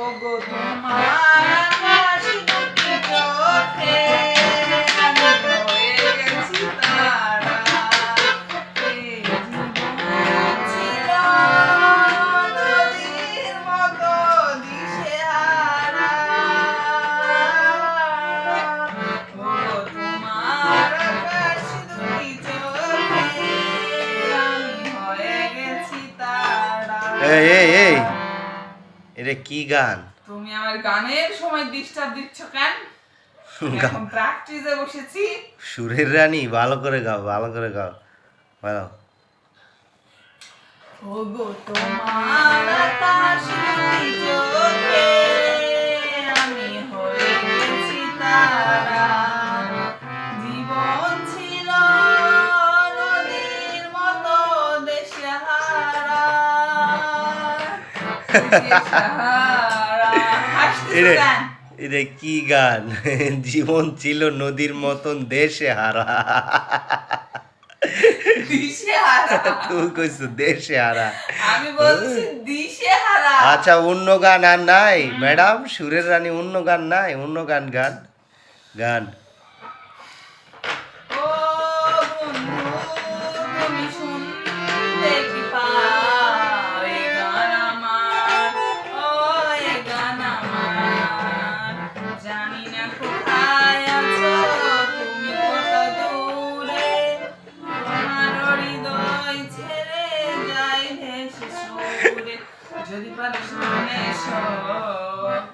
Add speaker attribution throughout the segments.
Speaker 1: ওগো তোমার হাসি দুটি চোখে আমি হয়ে গেছি তারা। এই জীবন ছিল নদীর মতো দিশেহারা। ওগো তোমার হাসি দুটি চোখে আমি হয়ে গেছি তারা।
Speaker 2: এই এটা কি গান?
Speaker 1: তুমি আমার গানের সময় ডিস্টার্ব দিচ্ছ কেন? এখন প্র্যাকটিসে বসেছি।
Speaker 2: সুরের রানী, ভালো করে গাও, ভালো করে গাও, ভালো।
Speaker 1: ওগো তোমার আকাশ দুটি চোখে আমি হয়ে গেছি তারা। জীবন ছিল নদীর মতো দেশহারা।
Speaker 2: এটা কি গান? জীবন ছিল নদীর মতন দেশে হারা। তুই কইছ দেশে হারা,
Speaker 1: আমি বলছি দিশেহারা।
Speaker 2: আচ্ছা অন্য গান আর নাই ম্যাডাম? সুরের রানী অন্য গান নাই? অন্য গান গান গান।
Speaker 1: ও বন্ধু তুমি শুনতে কি পাও এই গান আমার? ও এই গান আমার। জানি না কোথায় আছো তুমি, কত দূরে তোমার হৃদয় ছেড়ে যাই ভেসে সুরে। যদি পারো সামনে এসো,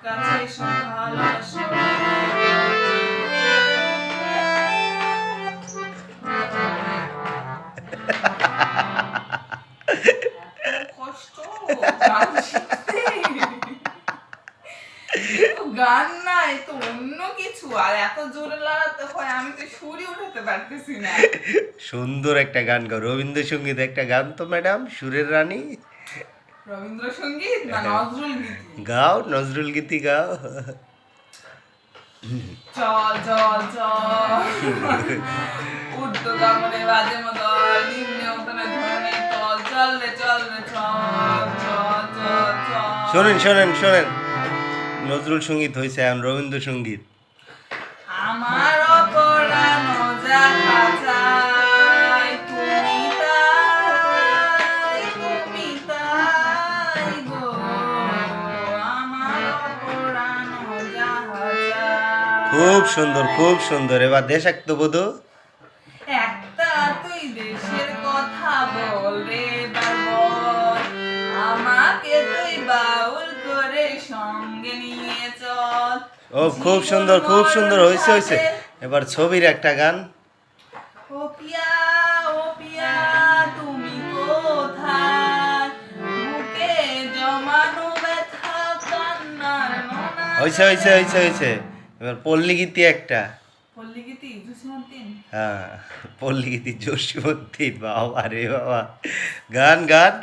Speaker 1: কাছে এসো, ভালোবাসো। কষ্ট গান শিখতে। গান না, এ তো অন্য কিছু। আর এত জোরে লড়াতে হয়, আমি তো সুরই উঠাতে পারতেছি না।
Speaker 2: সুন্দর একটা গান গাও, রবীন্দ্রসঙ্গীত একটা গান তো ম্যাডাম, সুরের রানী।
Speaker 1: রবীন্দ্রসঙ্গীত না নজরুল গীতি?
Speaker 2: গাও, নজরুল গীতি গাও।
Speaker 1: চল চল চল উঠতো কামড়ে বাজে মদল নিম্নে উঠোনে ধরনে তল। চল রে চল রে চল চল চল চল।
Speaker 2: শোনেন শোনেন শোনেন, নজরুল সঙ্গীত হয়েছে, এখন রবীন্দ্রসঙ্গীত।
Speaker 1: আমার অপরাণ যাহা চাই তুমি তাই, তুমি তাই গো। আমার অপরাণ যাহা চাই।
Speaker 2: খুব সুন্দর, খুব সুন্দর। এবার দেশাত্মবোধ।
Speaker 1: একটা তুই দেশের কথা বল রে বাবল, আমাকে তুই বাউল করে সঙ্গে নিয়ে চল।
Speaker 2: ও খুব সুন্দর, খুব সুন্দর হয়েছে হয়েছে। এবার ছবির একটা গান।
Speaker 1: ও পিয়া তুমি কোথায়? বুকে জমানো ব্যথা কান্নার নোনা।
Speaker 2: হয়েছে হয়েছে হয়েছে হয়েছে। এবার পল্লী গীতি একটা।
Speaker 1: পল্লী গীতি জসীমউদ্দিন।
Speaker 2: হ্যাঁ, পল্লী গীতি জসীমউদ্দিন। বাবা রে বাবা, গান গান।